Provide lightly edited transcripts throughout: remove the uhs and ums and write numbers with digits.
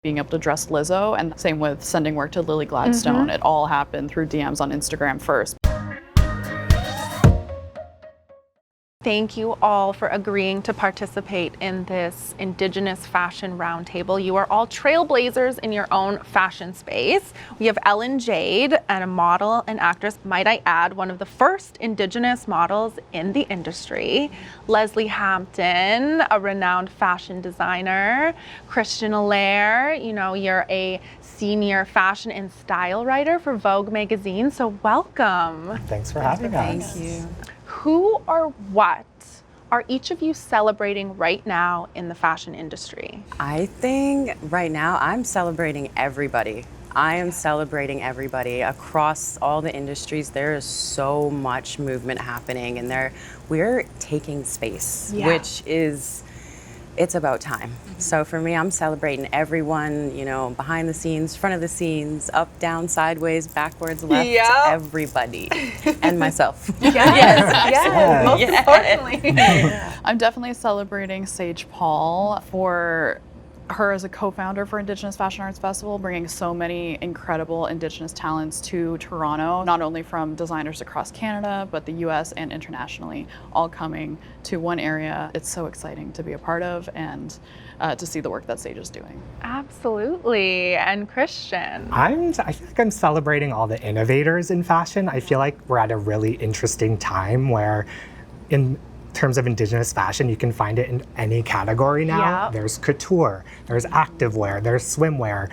being able to dress Lizzo, and same with sending work to Lily Gladstone. It all happened through DMs on Instagram first. Thank you all for agreeing to participate in this Indigenous Fashion Roundtable. You are all trailblazers in your own fashion space. We have Ellyn Jade, and a model and actress, might I add, one of the first Indigenous models in the industry. Lesley Hampton, a renowned fashion designer. Christian Allaire, you know, you're a senior fashion and style writer for Vogue magazine, so welcome. Thanks for having us. Thank you. Who or what are each of you celebrating right now in the fashion industry? I think right now I'm celebrating everybody. I am celebrating everybody across all the industries. There is so much movement happening, and we're taking space, which is, it's about time. So for me, I'm celebrating everyone, you know, behind the scenes, front of the scenes, up, down, sideways, backwards, left, everybody, and myself. Yes, most importantly. I'm definitely celebrating Sage Paul for her as a co-founder for Indigenous Fashion Arts Festival, bringing so many incredible Indigenous talents to Toronto, not only from designers across Canada, but the US and internationally, all coming to one area. It's so exciting to be a part of and to see the work that Sage is doing. Absolutely. And Christian? I feel like I'm celebrating all the innovators in fashion. I feel like we're at a really interesting time where in terms of Indigenous fashion, you can find it in any category now. Yep. There's couture, there's activewear, there's swimwear.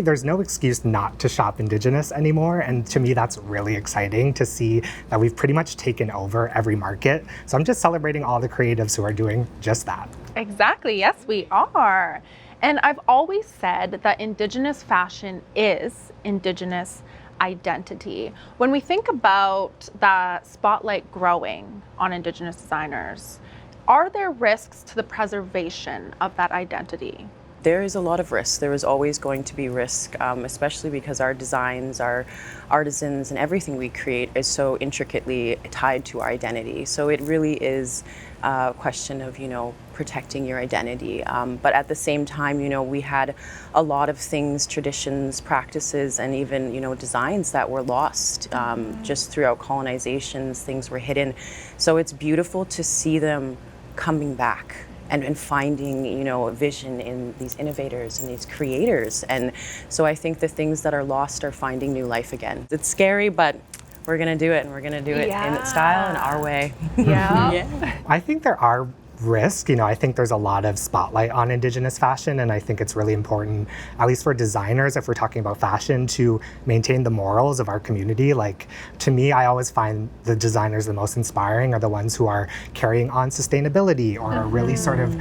There's no excuse not to shop Indigenous anymore. And to me, that's really exciting to see that we've pretty much taken over every market. So I'm just celebrating all the creatives who are doing just that. Exactly, yes, we are. And I've always said that Indigenous fashion is Indigenous identity. When we think about the spotlight growing on Indigenous designers, are there risks to the preservation of that identity? There is a lot of risk. There is always going to be risk, especially because our designs, our artisans, and everything we create is so intricately tied to our identity. So it really is a question of, you know, protecting your identity. But at the same time, you know, we had a lot of things, traditions, practices, and even, you know, designs that were lost just throughout colonizations. Things were hidden. So it's beautiful to see them coming back and finding, you know, a vision in these innovators and these creators. And so I think the things that are lost are finding new life again. It's scary, but we're gonna do it, and we're gonna do it in style and our way. I think there are risks. You know, I think there's a lot of spotlight on Indigenous fashion, and I think it's really important, at least for designers, if we're talking about fashion, to maintain the morals of our community. Like, to me, I always find the designers the most inspiring are the ones who are carrying on sustainability or are really sort of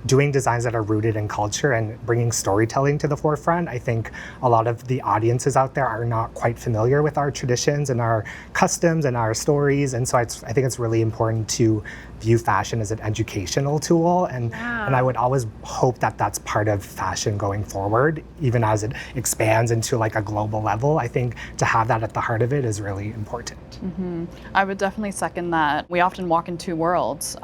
doing designs that are rooted in culture and bringing storytelling to the forefront. I think a lot of the audiences out there are not quite familiar with our traditions and our customs and our stories. And so I think it's really important to view fashion as an educational tool. And I would always hope that that's part of fashion going forward, even as it expands into like a global level. I think to have that at the heart of it is really important. I would definitely second that. We often walk in two worlds,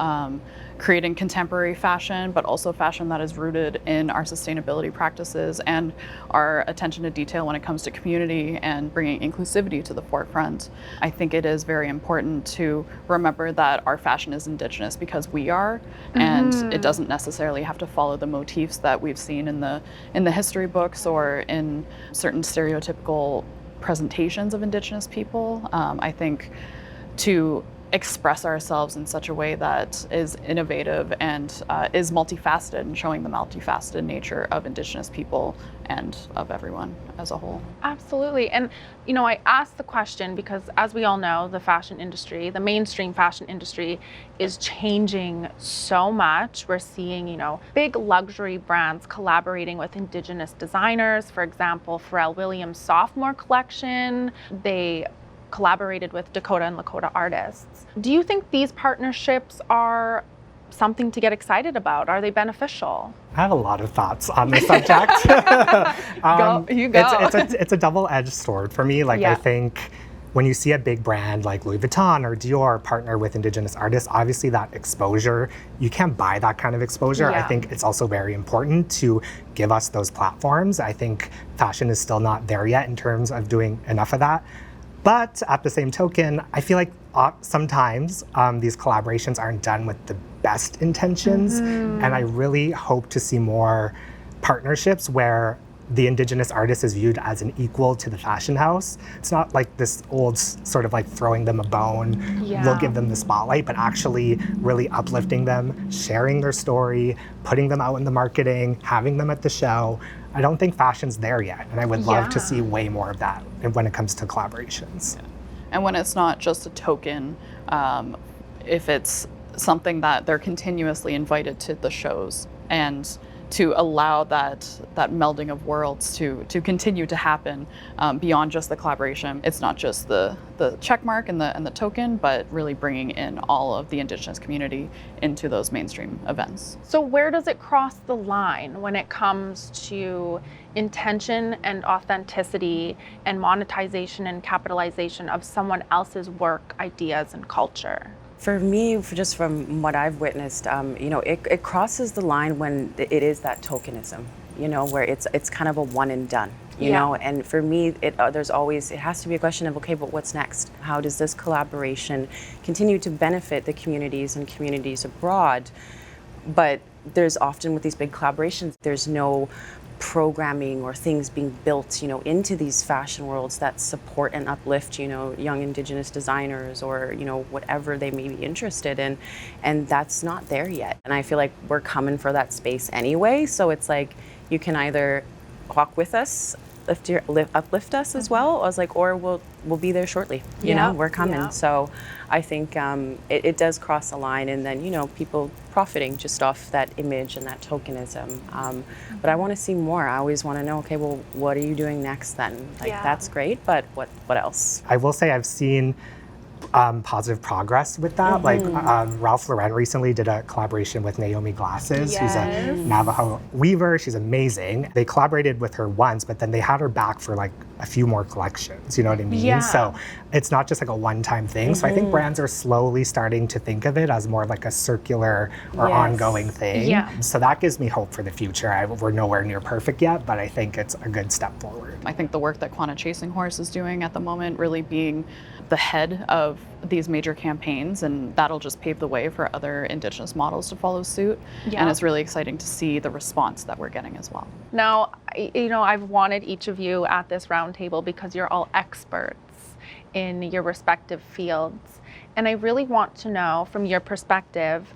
creating contemporary fashion, but also fashion that is rooted in our sustainability practices and our attention to detail when it comes to community and bringing inclusivity to the forefront. I think it is very important to remember that our fashion is Indigenous because we are, and it doesn't necessarily have to follow the motifs that we've seen in the history books or in certain stereotypical presentations of Indigenous people. I think to express ourselves in such a way that is innovative and is multifaceted, and showing the multifaceted nature of Indigenous people and of everyone as a whole. Absolutely. And, you know, I asked the question because, as we all know, the fashion industry, the mainstream fashion industry, is changing so much. We're seeing, you know, big luxury brands collaborating with Indigenous designers. For example, Pharrell Williams' sophomore collection, they collaborated with Dakota and Lakota artists. Do you think these partnerships are something to get excited about? Are they beneficial? I have a lot of thoughts on the subject. You go. It's a double-edged sword for me. Like, I think when you see a big brand like Louis Vuitton or Dior partner with Indigenous artists, obviously that exposure, you can't buy that kind of exposure. I think it's also very important to give us those platforms. I think fashion is still not there yet in terms of doing enough of that. But at the same token, I feel like sometimes these collaborations aren't done with the best intentions. And I really hope to see more partnerships where the Indigenous artist is viewed as an equal to the fashion house. It's not like this old sort of like throwing them a bone, we'll give them the spotlight, but actually really uplifting them, sharing their story, putting them out in the marketing, having them at the show. I don't think fashion's there yet, and I would love to see way more of that when it comes to collaborations. And when it's not just a token, if it's something that they're continuously invited to the shows, and to allow that melding of worlds to continue to happen beyond just the collaboration. It's not just the check mark and the token, but really bringing in all of the Indigenous community into those mainstream events. So where does it cross the line when it comes to intention and authenticity and monetization and capitalization of someone else's work, ideas, and culture? For me, just from what I've witnessed, it crosses the line when it is that tokenism, where it's kind of a one and done, you know. And for me, it has to be a question of, okay, but what's next? How does this collaboration continue to benefit the communities and communities abroad? But there's often with these big collaborations, there's no programming or things being built, into these fashion worlds that support and uplift, young Indigenous designers or, whatever they may be interested in. And that's not there yet. And I feel like we're coming for that space anyway. So it's like, you can either walk with us, uplift us as well. I was like, or we'll be there shortly. We're coming. Yeah. So I think it does cross a line, and then people profiting just off that image and that tokenism. But I want to see more. I always want to know, okay, well, what are you doing next then? That's great, but what else? I will say I've seen positive progress with that. Like Ralph Lauren recently did a collaboration with Naomi Glasses, who's a Navajo weaver. She's amazing. They collaborated with her once, but then they had her back for like a few more collections, you know what I mean? So it's not just like a one-time thing. So I think brands are slowly starting to think of it as more of like a circular or ongoing thing. So that gives me hope for the future. We're nowhere near perfect yet, but I think it's a good step forward. I think the work that Quanta Chasing Horse is doing at the moment, really being the head of these major campaigns, and that'll just pave the way for other Indigenous models to follow suit. And it's really exciting to see the response that we're getting as well. Now, I've wanted each of you at this roundtable because you're all experts in your respective fields. And I really want to know, from your perspective,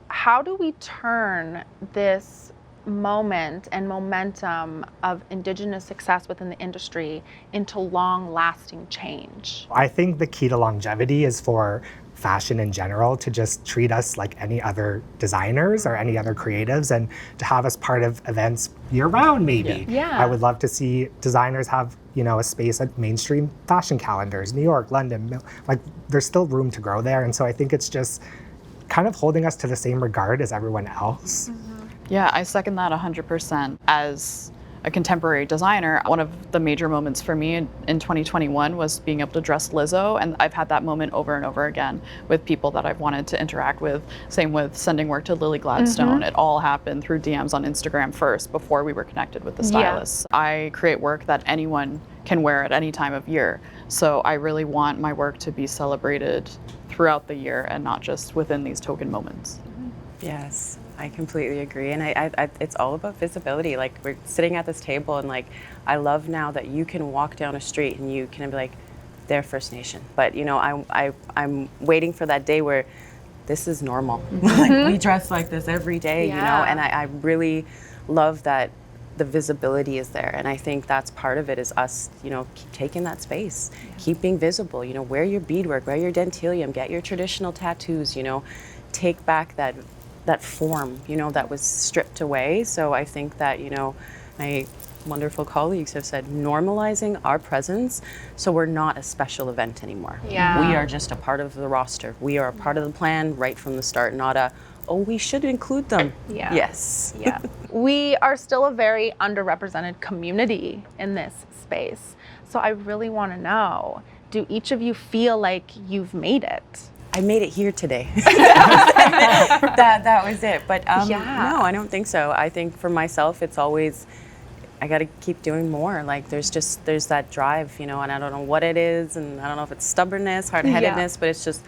how do we turn this moment and momentum of Indigenous success within the industry into long-lasting change? I think the key to longevity is for fashion in general to just treat us like any other designers or any other creatives, and to have us part of events year-round maybe. I would love to see designers have a space at mainstream fashion calendars, New York, London, like there's still room to grow there. And so I think it's just kind of holding us to the same regard as everyone else. Yeah, I second that 100%. As a contemporary designer, one of the major moments for me in 2021 was being able to dress Lizzo, and I've had that moment over and over again with people that I've wanted to interact with. Same with sending work to Lily Gladstone. It all happened through DMs on Instagram first before we were connected with the stylists. I create work that anyone can wear at any time of year, so I really want my work to be celebrated throughout the year and not just within these token moments. Yes. I completely agree, and I it's all about visibility. Like, we're sitting at this table, and like, I love now that you can walk down a street and you can be like, they're First Nation. But I'm waiting for that day where this is normal. Like, we dress like this every day, and I really love that the visibility is there, and I think that's part of it, is us, keep taking that space, keep being visible. Wear your beadwork, wear your dentilium, get your traditional tattoos. Take back that form, that was stripped away. So I think that, my wonderful colleagues have said, normalizing our presence so we're not a special event anymore. We are just a part of the roster. We are a part of the plan right from the start, not we should include them. Yes. We are still a very underrepresented community in this space. So I really want to know, do each of you feel like you've made it? I made it here today. that was it. But no, I don't think so. I think for myself, it's always, I got to keep doing more. Like there's that drive, you know, and I don't know what it is, and I don't know if it's stubbornness, hard-headedness, but it's just,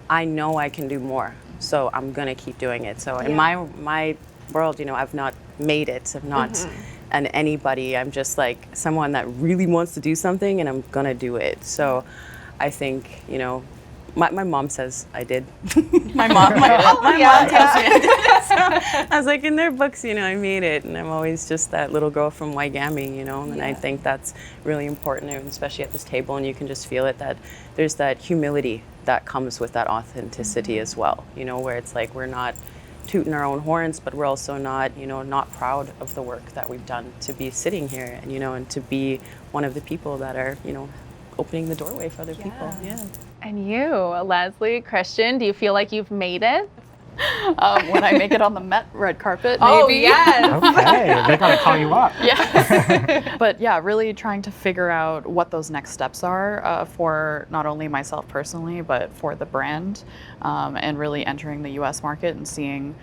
I know I can do more. So I'm gonna keep doing it. So in my world, you know, I've not made it. I'm not anybody. I'm just like someone that really wants to do something, and I'm gonna do it. So I think, you know, my mom says I did. my mom tells me I did. So I was like, in their books, you know, I made it, and I'm always just that little girl from Waigami, you know, and I think that's really important, and especially at this table, and you can just feel it, that there's that humility that comes with that authenticity as well, you know, where it's like we're not tooting our own horns, but we're also not, you know, not proud of the work that we've done to be sitting here, and, you know, and to be one of the people that are, you know, opening the doorway for other people. Yeah. And you, Lesley, Christian, do you feel like you've made it? When I make it on the Met red carpet, maybe. Oh, yes. Okay, they gotta call you up. Yeah. But yeah, really trying to figure out what those next steps are for not only myself personally, but for the brand, and really entering the U.S. market and seeing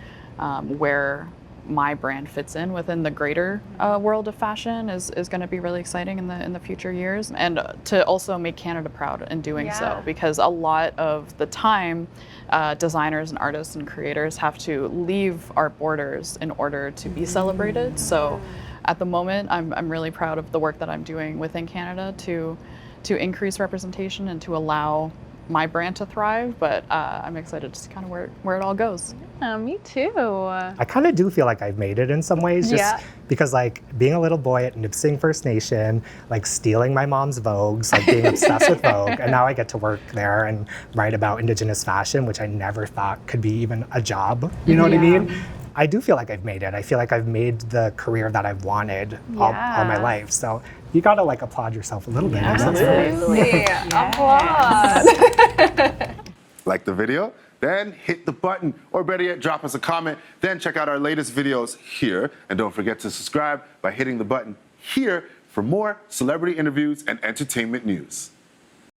where my brand fits in within the greater world of fashion is going to be really exciting in the future years, and to also make Canada proud in doing so, because a lot of the time designers and artists and creators have to leave our borders in order to be celebrated. So at the moment, I'm really proud of the work that I'm doing within Canada to increase representation and to allow my brand to thrive, but I'm excited to see kind of where it all goes. Yeah, me too. I kind of do feel like I've made it in some ways, just because like being a little boy at Nipissing First Nation, like stealing my mom's Vogues, like being obsessed with Vogue, and now I get to work there and write about Indigenous fashion, which I never thought could be even a job, you know what I mean? I do feel like I've made it. I feel like I've made the career that I've wanted all my life. So you gotta like applaud yourself a little bit. Absolutely. Applause. Like the video? Then hit the button, or better yet, drop us a comment. Then check out our latest videos here. And don't forget to subscribe by hitting the button here for more celebrity interviews and entertainment news.